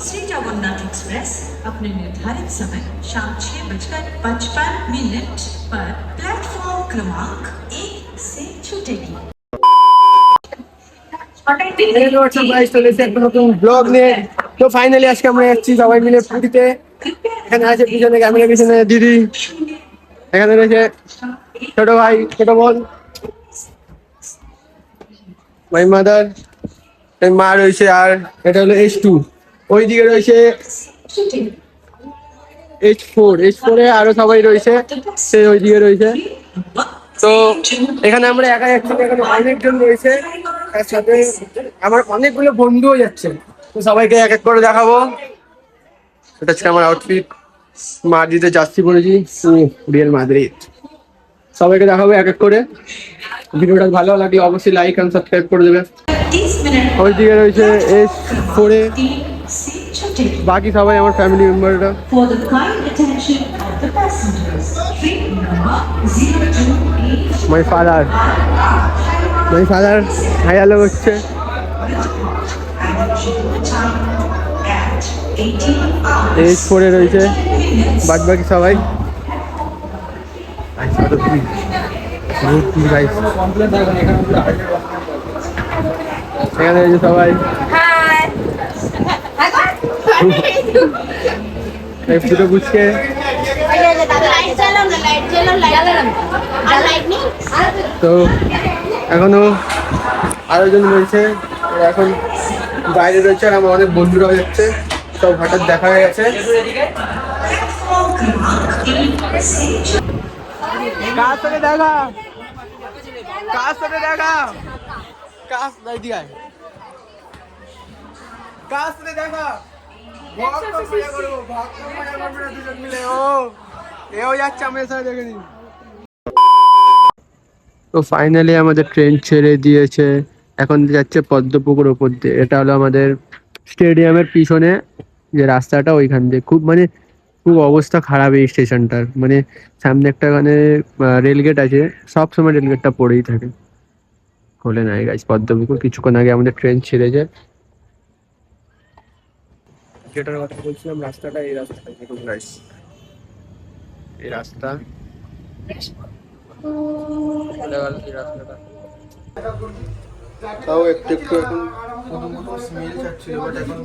Shri Jagannath express अपने निर्धारित समय शाम 6:55 पर प्लेटफॉर्म क्रमांक 1 से छूटेगी। তো ফাইনালি আজকে আমরা যাচ্ছি সবাই মিলে পুরীতে। এখানে আছে পিছনে ক্যামেরা পিছনে দিদি, এখানে রয়েছে ছোট ভাই ছোট বোন, মাই মাদার, মা রয়েছে, আর এটা হলো H2, ওইদিকে রয়েছে H4 এ আরো সবাই রয়েছে, সে ওইদিকে রয়েছে। তো এখানে আমরা একা যাচ্ছি, এখানে অনেকজন রয়েছে, তার সাথে আমার অনেকগুলো বন্ধুও যাচ্ছে। তো সবাইকে এক এক করে দেখাবো। এটা হচ্ছে আমার আউটফিট, মাদ্রিদে জার্সি পরেছি, রিয়াল মাদ্রিদ। সবাইকে দেখাবো এক এক করে। ভিডিওটা ভালো লাগলে অবশ্যই লাইক এন্ড সাবস্ক্রাইব করে দেবে। ওইদিকে রয়েছে H4 এ বাকি সবাই আমার ফ্যামিলি মেম্বাররা। মাই ফাদার হাই হ্যালো হচ্ছে। H4 এ রয়েছে বাদ বাকি সবাই। এখানে রয়েছে সবাই, দুটো বুঝকে। তো এখনো আরো জন রয়েছে, এখন বাইরে রয়েছে, আর আমার অনেক বন্ধুরাও যাচ্ছে, সব হঠাৎ দেখা হয়ে গেছে। কার সাথে দেখা দুজন মিলে, এও যাচ্ছে আমার সাথে, দেখে নিন। তো ফাইনালি আমাদের ট্রেন ছেড়ে দিয়েছে, এখন যাচ্ছে পদ্মপুকুর ওপর দিয়ে। এটা হলো আমাদের স্টেডিয়ামের পিছনে যে রাস্তাটা, ওইখান দিয়ে খুব অবস্থা খারাপ এই স্টেশনটার। সামনে একটা রেলগেট আছে, সব সময় রেলগেটটা পড়েই থাকে, খোলে নাই গাইস। পদ্মপুকুর কিছুক্ষণ আগে আমাদের ট্রেন ছেড়েছে। যেটার কথা বলছিলাম, রাস্তাটা এই রাস্তাটা দেখুন গাইস, এই রাস্তা তাও একটু একটু এখন স্মেল ছাড়ছিল, বাট এখন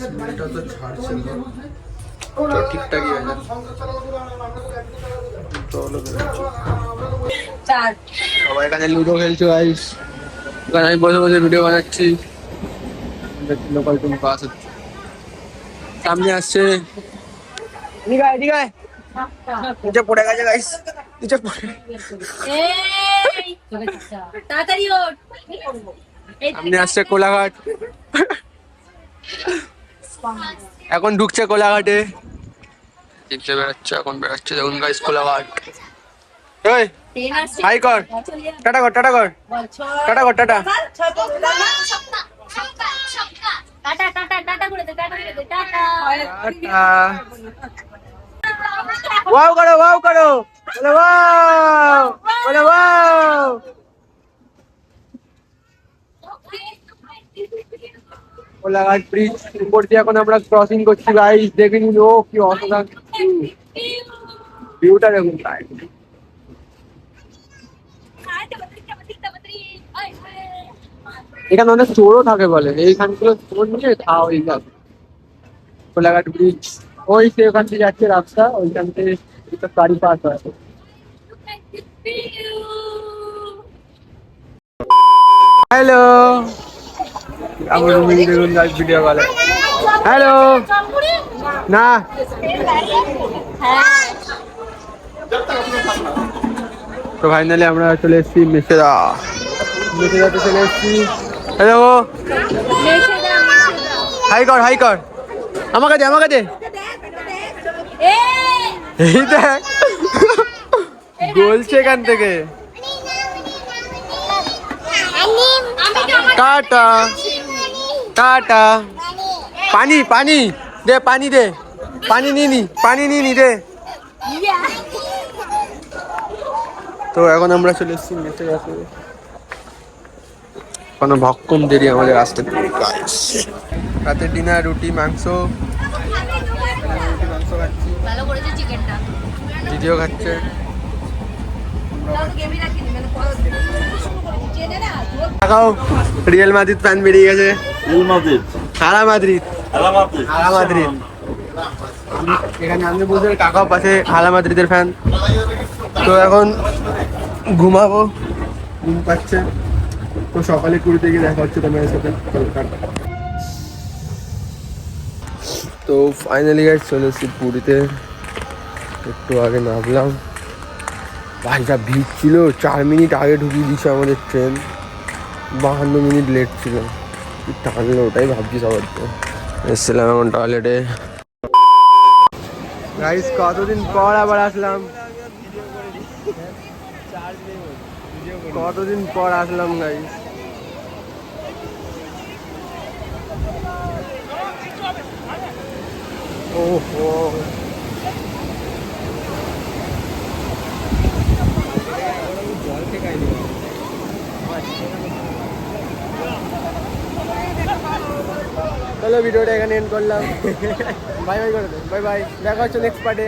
স্মেলটা তো ছাড়ছে না, তো ঠিকঠাকই আছে। সবাই এখানে লুডো খেলছো গাইস, এখানে আমি বসে বসে ভিডিও বানাচ্ছি। লোকাল টুন পাস হচ্ছে, সামনে আসছে, নিচে পড়ে গেছে গাইস, নিচে পড়ে। সামনে আসছে কোলাঘাট, এখন ঢুকছে কোলাঘাটে, নিচে বেড়াচ্ছে, এখন বেড়াচ্ছে, দেখুন গাইস কোলাঘাট। হাই কর, টাটা কর, টাটা কর, টাটা কর, টাটা। ওয়াও করো, ওয়াও করো, বলে ওয়াও, বলে ওয়াও। কোলাঘাট ব্রিজ উপর দিয়ে এখন আমরা ক্রসিং করছি গাইস, দেখে নিন। ও কি অসাধারণ ভিউটা দেখুন গাইস। এখানে অনেক চোরও থাকে বলে, এইখানগুলো চোর নিয়ে ধা হয়ে যাবে। কোলাঘাট ব্রিজ ওই সে ওখান থেকে যাচ্ছে রাস্তা, ওইখান থেকে গাড়ি পাস হয়। হ্যালো, আমার দেখুন গাইস ভিডিও কলে। হ্যালো না, তো ফাইনালি আমরা চলে এসেছি মেছেদাতে চলে এসেছি। হ্যালো, হাই কর, হাই কর, আমাকে দে, আমাকে দে। এই দেখ বলছে এখান থেকে টাটা টাটা। পানি পানি দে, পানি দে, পানি নিয়ে নি, পানি নিয়ে নি দে। তো এখন আমরা চলে এসেছি মেছেদাতে, কোনো ভক্ষণ দেরি আমাদের আসতে। রাতের ডিনার রুটি মাংস মাংস খাচ্ছি, ভালো করেছে চিকেনটা। দিদিও খাচ্ছে। দেখাও রিয়েল মাদ্রিদ ফ্যান বেরিয়ে গেছে। Real Madrid. সারা মাদ্রিদ, Real Madrid. সারা মাদ্রিদ। এখানে আমি বলতে কাকাও পাশে হালা মাদ্রিদের ফ্যান। তো এখন ঘুমাবো, ঘুম পাচ্ছে। তো সকালে কুড়িতে গিয়ে দেখা হচ্ছে তোমার সাথে। তো ফাইনালি গাইস চলে এসেছি পুরীতে, একটু আগে নামলাম। ভাই যা ভিড় ছিল, 4 মিনিট আগে ঢুকিয়ে দিচ্ছে আমাদের ট্রেন, 52 মিনিট লেট ছিল। কি টানলো ওটাই ভাবছি সবার তো। এসেছিলাম এখন টয়লেটে। গাইস কতদিন পর আবার আসলাম, কতদিন পর আসলাম গাইস। ওহো চলো ভিডিওটা এখানে এন্ড করলাম। বাই বাই করে দে, বাই বাই, দেখা হচ্ছে নেক্সট পার্টে।